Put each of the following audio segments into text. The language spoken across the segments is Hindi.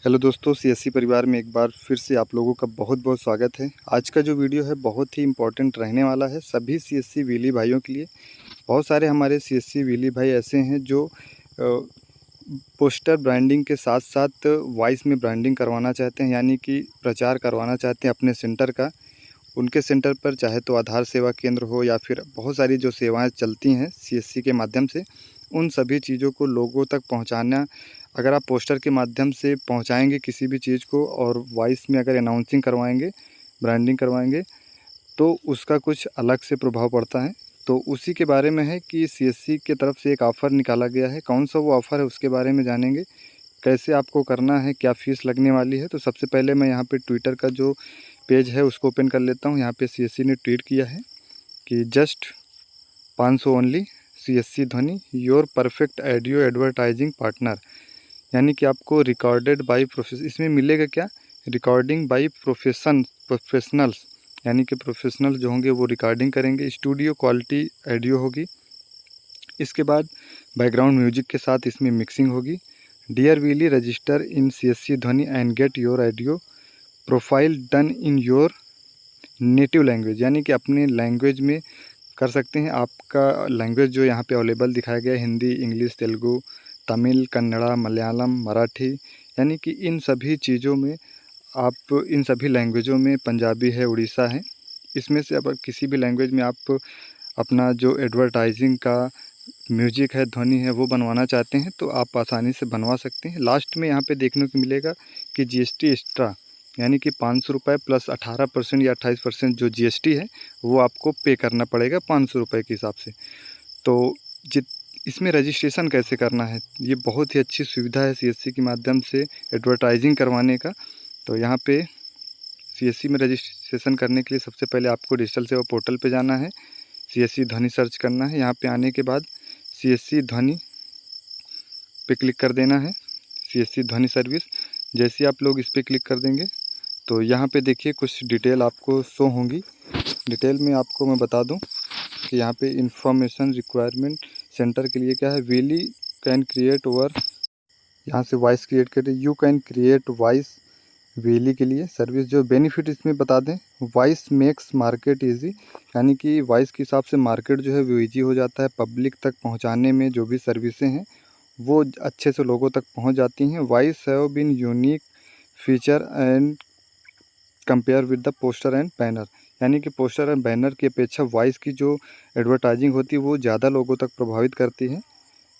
हेलो दोस्तों, सीएससी परिवार में एक बार फिर से आप लोगों का बहुत बहुत स्वागत है। आज का जो वीडियो है बहुत ही इम्पोर्टेंट रहने वाला है सभी सीएससी व्हीली भाइयों के लिए। बहुत सारे हमारे सीएससी व्हीली भाई ऐसे हैं जो पोस्टर ब्रांडिंग के साथ साथ वॉइस में ब्रांडिंग करवाना चाहते हैं, यानी कि प्रचार करवाना चाहते हैं अपने सेंटर का। उनके सेंटर पर चाहे तो आधार सेवा केंद्र हो या फिर बहुत सारी जो सेवाएं चलती हैं सीएससी के माध्यम से, उन सभी चीज़ों को लोगों तक पहुंचाना। अगर आप पोस्टर के माध्यम से पहुंचाएंगे किसी भी चीज़ को और वॉइस में अगर अनाउंसिंग करवाएंगे, ब्रांडिंग करवाएंगे, तो उसका कुछ अलग से प्रभाव पड़ता है। तो उसी के बारे में है कि सीएससी की तरफ से एक ऑफ़र निकाला गया है। कौन सा वो ऑफ़र है उसके बारे में जानेंगे, कैसे आपको करना है, क्या फ़ीस लगने वाली है। तो सबसे पहले मैं यहाँ पे ट्विटर का जो पेज है उसको ओपन कर लेता हूँ। यहाँ पे सीएससी ने ट्वीट किया है कि जस्ट 500 ओनली, सीएससी ध्वनि your perfect audio advertising partner. यानी कि आपको रिकॉर्डेड बाय इसमें मिलेगा क्या, रिकॉर्डिंग बाय प्रोफेशनल्स, यानी कि प्रोफेशनल जो होंगे वो रिकॉर्डिंग करेंगे, स्टूडियो क्वालिटी ऑडियो होगी। इसके बाद बैकग्राउंड म्यूजिक के साथ इसमें मिक्सिंग होगी। डियर विली रजिस्टर इन सीएससी ध्वनि and get your audio profile done in your native language, यानी कि अपने लैंग्वेज में कर सकते हैं। आपका लैंग्वेज जो यहाँ पे अवेलेबल दिखाया गया है, हिंदी, इंग्लिश, तेलुगु, तमिल, कन्नड़ा, मलयालम, मराठी, यानी कि इन सभी चीज़ों में आप इन सभी लैंग्वेजों में, पंजाबी है, उड़ीसा है, इसमें से अब किसी भी लैंग्वेज में आप अपना जो एडवर्टाइजिंग का म्यूजिक है, ध्वनि है, वो बनवाना चाहते हैं तो आप आसानी से बनवा सकते हैं। लास्ट में यहाँ पे देखने को मिलेगा कि जीएसटी एक्स्ट्रा, यानी कि 500 रुपये प्लस 18% या 28% जो जीएसटी है वो आपको पे करना पड़ेगा 500 रुपये के हिसाब से। तो जित इसमें रजिस्ट्रेशन कैसे करना है, ये बहुत ही अच्छी सुविधा है सीएससी के माध्यम से एडवर्टाइजिंग करवाने का। तो यहाँ पे सीएससी में रजिस्ट्रेशन करने के लिए सबसे पहले आपको डिजिटल सेवा पोर्टल पे जाना है, सीएससी ध्वनि सर्च करना है। यहाँ पे आने के बाद सीएससी ध्वनि पे क्लिक कर देना है, सीएससी ध्वनि सर्विस। जैसे आप लोग इस पर क्लिक कर देंगे तो यहाँ पे देखिए कुछ डिटेल आपको शो होंगी। डिटेल में आपको मैं बता दूं कि यहाँ पे इंफॉर्मेशन रिक्वायरमेंट सेंटर के लिए क्या है, विली कैन क्रिएट ओवर, यहाँ से वॉइस क्रिएट करें, यू कैन क्रिएट वॉइस विली के लिए सर्विस। जो बेनिफिट इसमें बता दें, वॉइस मेक्स मार्केट इजी, यानी कि वॉइस के हिसाब से मार्केट जो है वो ईजी हो जाता है। पब्लिक तक पहुँचाने में जो भी सर्विसें हैं वो अच्छे से लोगों तक पहुँच जाती हैं। Voice have been unique feature and compare with the poster and banner, यानी कि पोस्टर एंड बैनर की अपेक्षा वॉइस की जो एडवर्टाइजिंग होती है वो ज़्यादा लोगों तक प्रभावित करती है।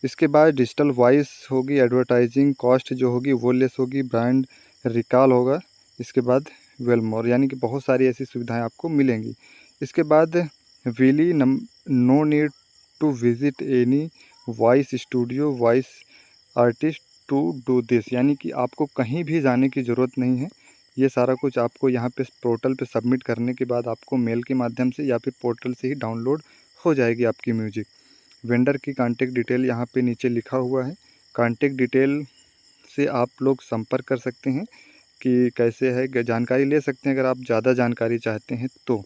इसके बाद डिजिटल वॉइस होगी, एडवर्टाइजिंग कॉस्ट जो होगी वो लेस होगी, ब्रांड रिकॉल होगा। इसके बाद वेल मोर, यानी कि बहुत सारी ऐसी सुविधाएं आपको मिलेंगी। इसके बाद विली no need to visit any voice studio voice artist to do this, यानी कि आपको कहीं भी जाने की ज़रूरत नहीं है। ये सारा कुछ आपको यहाँ पे पोर्टल पे सबमिट करने के बाद आपको मेल के माध्यम से या फिर पोर्टल से ही डाउनलोड हो जाएगी आपकी म्यूजिक। वेंडर की कॉन्टेक्ट डिटेल यहाँ पे नीचे लिखा हुआ है। कॉन्टेक्ट डिटेल से आप लोग संपर्क कर सकते हैं कि कैसे है, जानकारी ले सकते हैं अगर आप ज़्यादा जानकारी चाहते हैं तो।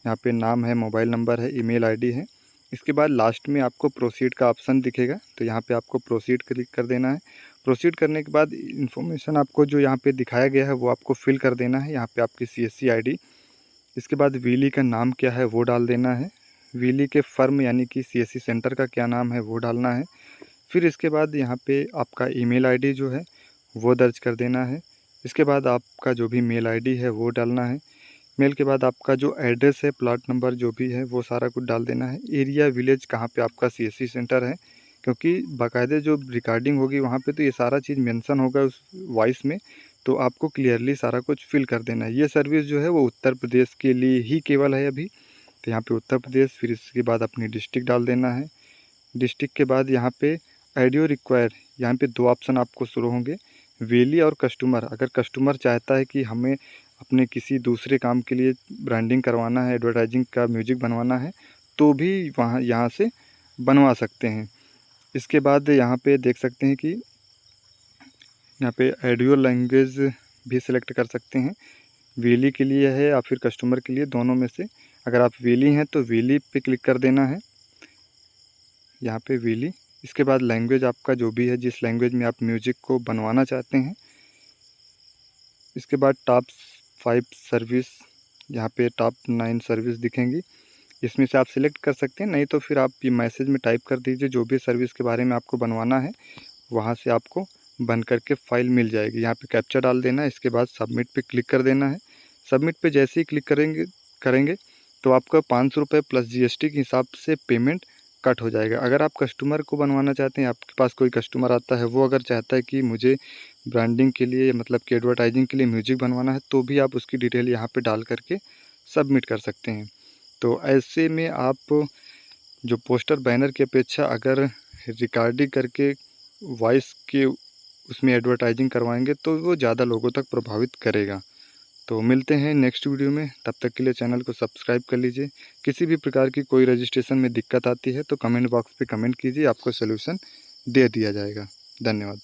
यहाँ पे नाम है, मोबाइल नंबर है, ईमेल आईडी है। इसके बाद लास्ट में आपको प्रोसीड का ऑप्शन दिखेगा, तो यहाँ पे आपको प्रोसीड क्लिक कर देना है। प्रोसीड करने के बाद इन्फॉर्मेशन आपको जो यहाँ पे दिखाया गया है वो आपको फिल कर देना है। यहाँ पे आपकी सीएससी आईडी, इसके बाद विली का नाम क्या है वो डाल देना है, विली के फर्म यानी कि सीएससी सेंटर का क्या नाम है वो डालना है। फिर इसके बाद यहाँ पे आपका ईमेल आईडी जो है वो दर्ज कर देना है। इसके बाद आपका जो भी मेल आईडी है वो डालना है। मेल के बाद आपका जो एड्रेस है, प्लाट नंबर जो भी है वो सारा कुछ डाल देना है। एरिया, विलेज कहाँ पे आपका सीएससी सेंटर है, क्योंकि बाकायदे जो रिकॉर्डिंग होगी वहाँ पे तो ये सारा चीज़ मेंशन होगा उस वॉइस में, तो आपको क्लियरली सारा कुछ फिल कर देना है। ये सर्विस जो है वो उत्तर प्रदेश के लिए ही केवल है अभी, तो यहाँ पे उत्तर प्रदेश। फिर इसके बाद अपनी डिस्ट्रिक्ट डाल देना है। डिस्ट्रिक्ट के बाद यहाँ पे ऑडियो रिक्वायर, यहाँ पे दो ऑप्शन आपको शुरू होंगे, वेली और कस्टमर। अगर कस्टमर चाहता है कि हमें अपने किसी दूसरे काम के लिए ब्रांडिंग करवाना है, एडवर्टाइजिंग का म्यूजिक बनवाना है, तो भी वहाँ यहाँ से बनवा सकते हैं। इसके बाद यहाँ पे देख सकते हैं कि यहाँ पे ऑडियो लैंग्वेज भी सिलेक्ट कर सकते हैं, वेली के लिए है या फिर कस्टमर के लिए, दोनों में से। अगर आप वेली हैं तो वेली पे क्लिक कर देना है, यहाँ पे वेली। इसके बाद लैंग्वेज आपका जो भी है, जिस लैंग्वेज में आप म्यूज़िक को बनवाना चाहते हैं, इसके बाद टॉप 5 सर्विस, यहाँ पे टॉप 9 सर्विस दिखेंगी, इसमें से आप सिलेक्ट कर सकते हैं। नहीं तो फिर आप ये मैसेज में टाइप कर दीजिए जो भी सर्विस के बारे में आपको बनवाना है, वहाँ से आपको बन करके फ़ाइल मिल जाएगी। यहाँ पे कैप्चा डाल देना है, इसके बाद सबमिट पे क्लिक कर देना है। सबमिट पे जैसे ही क्लिक करेंगे तो आपका 500 रुपये प्लस जीएसटी के हिसाब से पेमेंट कट हो जाएगा। अगर आप कस्टमर को बनवाना चाहते हैं, आपके पास कोई कस्टमर आता है, वो अगर चाहता है कि मुझे ब्रांडिंग के लिए मतलब कि एडवर्टाइजिंग के लिए म्यूजिक बनवाना है, तो भी आप उसकी डिटेल यहाँ पे डाल करके सबमिट कर सकते हैं। तो ऐसे में आप जो पोस्टर बैनर की अपेक्षा अगर रिकॉर्डिंग करके वॉइस के उसमें एडवर्टाइजिंग करवाएंगे तो वो ज़्यादा लोगों तक प्रभावित करेगा। तो मिलते हैं नेक्स्ट वीडियो में, तब तक के लिए चैनल को सब्सक्राइब कर लीजिए। किसी भी प्रकार की कोई रजिस्ट्रेशन में दिक्कत आती है तो कमेंट बॉक्स पे कमेंट कीजिए, आपको सलूशन दे दिया जाएगा। धन्यवाद।